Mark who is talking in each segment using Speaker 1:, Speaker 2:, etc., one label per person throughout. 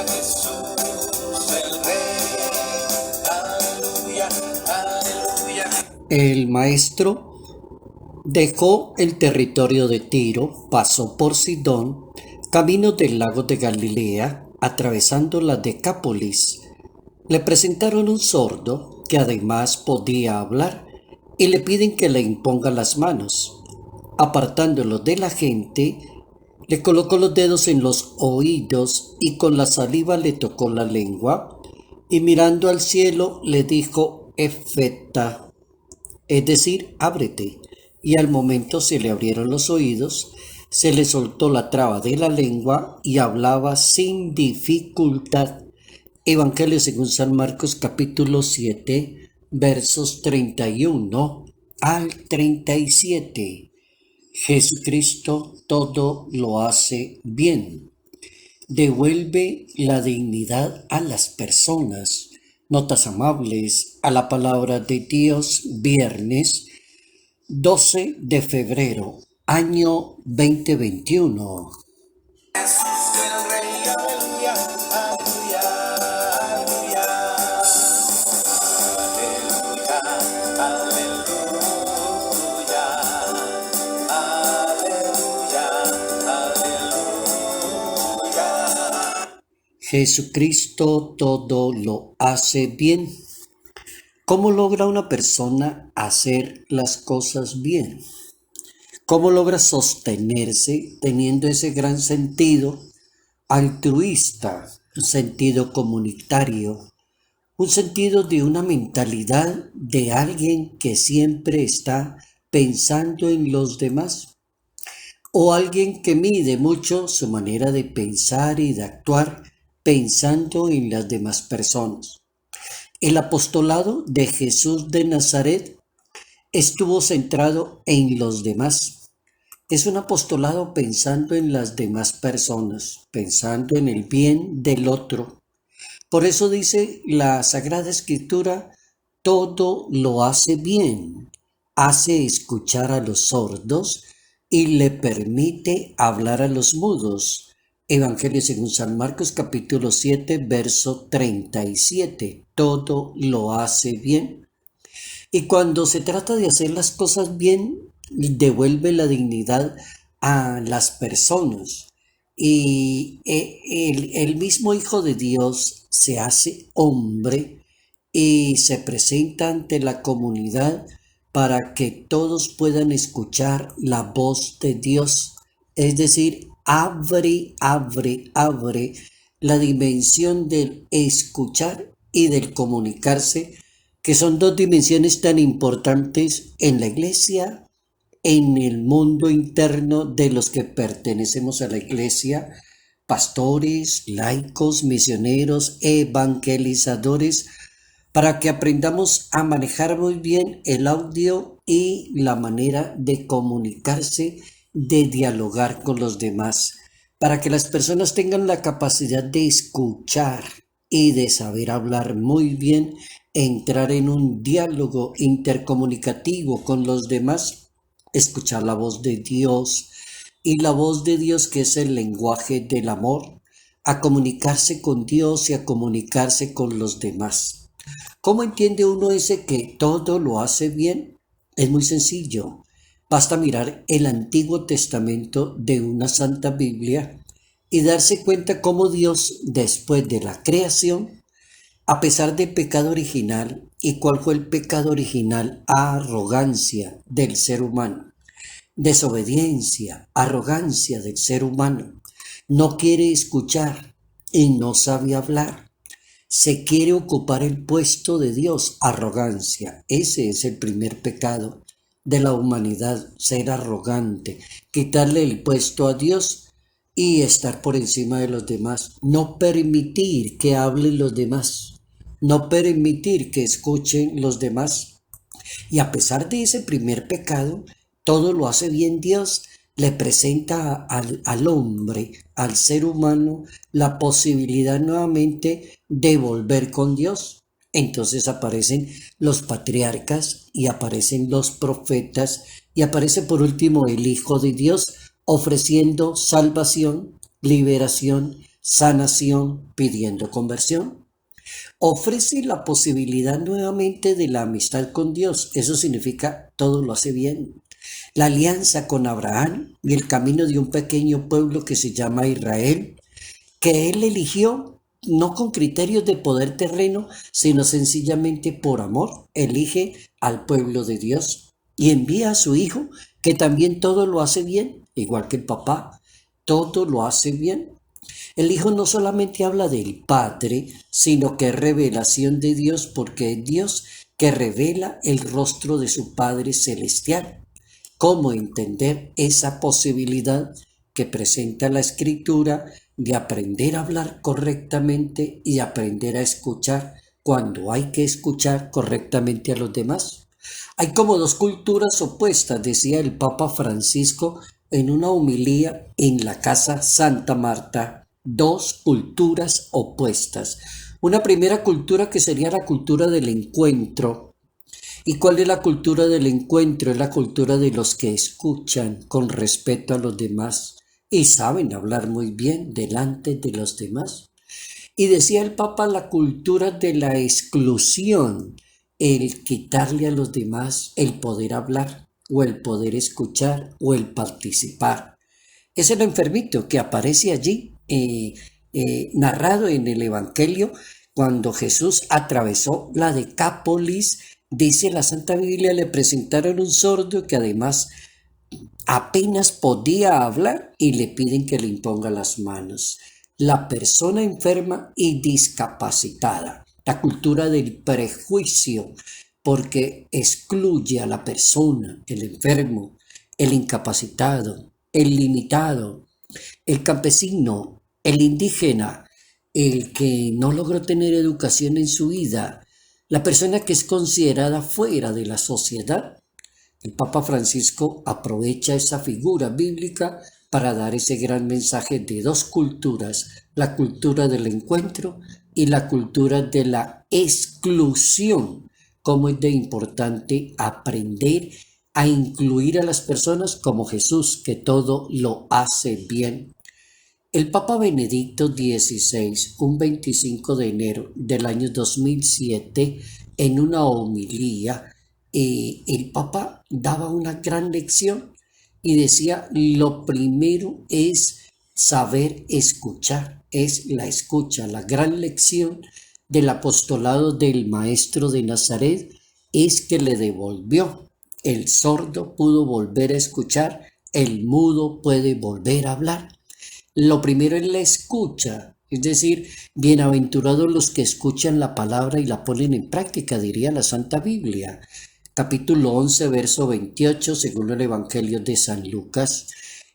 Speaker 1: aleluya, Jesús el Rey, aleluya, aleluya.
Speaker 2: El maestro dejó el territorio de Tiro, pasó por Sidón, camino del lago de Galilea, atravesando la Decápolis. Le presentaron un sordo que además podía hablar y le piden que le imponga las manos. Apartándolo de la gente, le colocó los dedos en los oídos y con la saliva le tocó la lengua y mirando al cielo le dijo Efeta, es decir, ábrete. Y al momento se le abrieron los oídos, se le soltó la traba de la lengua y hablaba sin dificultad. Evangelio según San Marcos capítulo 7, versos 31 al 37. Jesucristo todo lo hace bien. Devuelve la dignidad a las personas. Notas amables a la palabra de Dios, viernes 12 de febrero, año 2021.
Speaker 1: Jesús el Rey, aleluya, aleluya, aleluya. Aleluya, aleluya, aleluya.
Speaker 2: Jesucristo todo lo hace bien. ¿Cómo logra una persona hacer las cosas bien? ¿Cómo logra sostenerse teniendo ese gran sentido altruista, un sentido comunitario, un sentido de una mentalidad de alguien que siempre está pensando en los demás? ¿O alguien que mide mucho su manera de pensar y de actuar pensando en las demás personas? El apostolado de Jesús de Nazaret estuvo centrado en los demás. Es un apostolado pensando en las demás personas, pensando en el bien del otro. Por eso dice la Sagrada Escritura, todo lo hace bien, hace escuchar a los sordos y le permite hablar a los mudos. Evangelio según San Marcos capítulo 7, verso 37. Todo lo hace bien. Y cuando se trata de hacer las cosas bien, devuelve la dignidad a las personas. Y el mismo Hijo de Dios se hace hombre y se presenta ante la comunidad para que todos puedan escuchar la voz de Dios. Es decir, abre la dimensión del escuchar y del comunicarse, que son dos dimensiones tan importantes en la iglesia, en el mundo interno de los que pertenecemos a la iglesia, pastores, laicos, misioneros, evangelizadores, para que aprendamos a manejar muy bien el audio y la manera de comunicarse, de dialogar con los demás, para que las personas tengan la capacidad de escuchar y de saber hablar muy bien, entrar en un diálogo intercomunicativo con los demás, escuchar la voz de Dios y la voz de Dios que es el lenguaje del amor, a comunicarse con Dios y a comunicarse con los demás. ¿Cómo entiende uno ese que todo lo hace bien? Es muy sencillo. Basta mirar el Antiguo Testamento de una Santa Biblia y darse cuenta cómo Dios, después de la creación, a pesar del pecado original, ¿y cuál fue el pecado original? Arrogancia del ser humano, desobediencia, arrogancia del ser humano. No quiere escuchar y no sabe hablar. Se quiere ocupar el puesto de Dios, arrogancia. Ese es el primer pecado de la humanidad, ser arrogante, quitarle el puesto a Dios y estar por encima de los demás, no permitir que hablen los demás, no permitir que escuchen los demás. Y a pesar de ese primer pecado, todo lo hace bien Dios, le presenta al hombre, al ser humano, la posibilidad nuevamente de volver con Dios. Entonces aparecen los patriarcas y aparecen los profetas y aparece por último el Hijo de Dios ofreciendo salvación, liberación, sanación, pidiendo conversión. Ofrece la posibilidad nuevamente de la amistad con Dios. Eso significa todo lo hace bien. La alianza con Abraham y el camino de un pequeño pueblo que se llama Israel, que él eligió no con criterios de poder terreno, sino sencillamente por amor, elige al pueblo de Dios y envía a su hijo, que también todo lo hace bien, igual que el papá, todo lo hace bien. El Hijo no solamente habla del Padre, sino que es revelación de Dios, porque es Dios que revela el rostro de su Padre celestial. ¿Cómo entender esa posibilidad que presenta la Escritura de aprender a hablar correctamente y aprender a escuchar cuando hay que escuchar correctamente a los demás? Hay como dos culturas opuestas, decía el Papa Francisco en una homilía en la Casa Santa Marta. Dos culturas opuestas. Una primera cultura que sería la cultura del encuentro. ¿Y cuál es la cultura del encuentro? Es la cultura de los que escuchan con respeto a los demás y saben hablar muy bien delante de los demás. Y decía el Papa, la cultura de la exclusión, el quitarle a los demás el poder hablar o el poder escuchar o el participar. Es el enfermito que aparece allí, narrado en el Evangelio, cuando Jesús atravesó la Decápolis. Dice la Santa Biblia, le presentaron un sordo que además apenas podía hablar y le piden que le imponga las manos. La persona enferma y discapacitada, la cultura del prejuicio, porque excluye a la persona, el enfermo, el incapacitado, el limitado, el campesino, el indígena, el que no logró tener educación en su vida, la persona que es considerada fuera de la sociedad. El Papa Francisco aprovecha esa figura bíblica para dar ese gran mensaje de dos culturas, la cultura del encuentro y la cultura de la exclusión. Cómo es de importante aprender a incluir a las personas como Jesús, que todo lo hace bien. El Papa Benedicto XVI, un 25 de enero del año 2007, en una homilía, el Papa daba una gran lección y decía, lo primero es saber escuchar, es la escucha. La gran lección del apostolado del Maestro de Nazaret es que le devolvió. El sordo pudo volver a escuchar, el mudo puede volver a hablar. Lo primero es la escucha, es decir, bienaventurados los que escuchan la palabra y la ponen en práctica, diría la Santa Biblia. Capítulo 11, verso 28, según el Evangelio de San Lucas.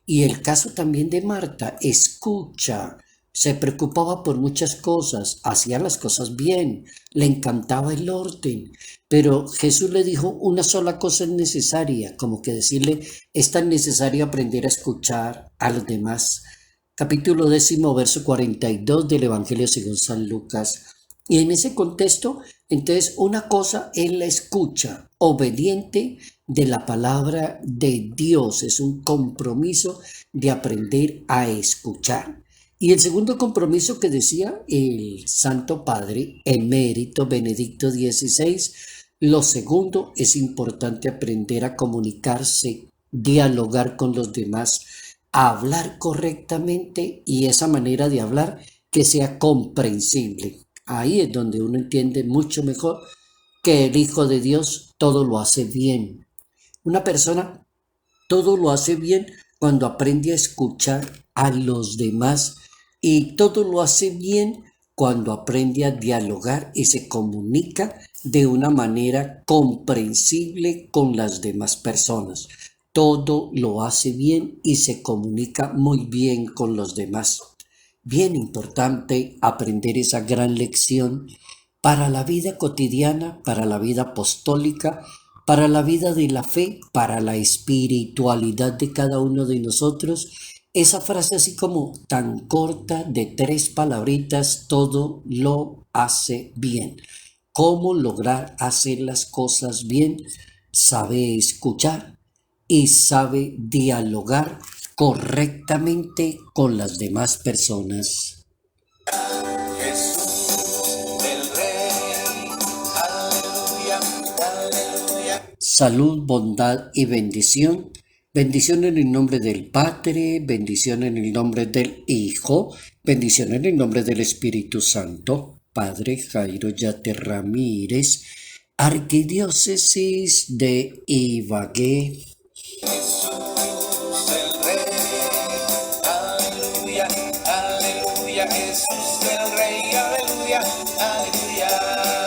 Speaker 2: Y el caso también de Marta, escucha, se preocupaba por muchas cosas, hacía las cosas bien, le encantaba el orden, pero Jesús le dijo una sola cosa es necesaria, como que decirle, es tan necesario aprender a escuchar a los demás. Capítulo 10, verso 42 del Evangelio según San Lucas. Y en ese contexto, entonces, una cosa es la escucha obediente de la palabra de Dios. Es un compromiso de aprender a escuchar. Y el segundo compromiso que decía el Santo Padre emérito Benedicto XVI, lo segundo es importante aprender a comunicarse, dialogar con los demás, a hablar correctamente y esa manera de hablar que sea comprensible. Ahí es donde uno entiende mucho mejor que el Hijo de Dios todo lo hace bien. Una persona todo lo hace bien cuando aprende a escuchar a los demás y todo lo hace bien cuando aprende a dialogar y se comunica de una manera comprensible con las demás personas. Todo lo hace bien y se comunica muy bien con los demás. Bien importante aprender esa gran lección para la vida cotidiana, para la vida apostólica, para la vida de la fe, para la espiritualidad de cada uno de nosotros. Esa frase así como tan corta de 3 palabritas, todo lo hace bien. ¿Cómo lograr hacer las cosas bien? Sabe escuchar y sabe dialogar correctamente con las demás personas. salud, bondad y bendición. Bendición en el nombre del Padre, bendición en el nombre del Hijo, bendición en el nombre del Espíritu Santo. Padre Jairo Yate Ramírez, Arquidiócesis de Ibagué.
Speaker 1: Jesús el Rey, aleluya, aleluya, Jesús el Rey, aleluya, aleluya.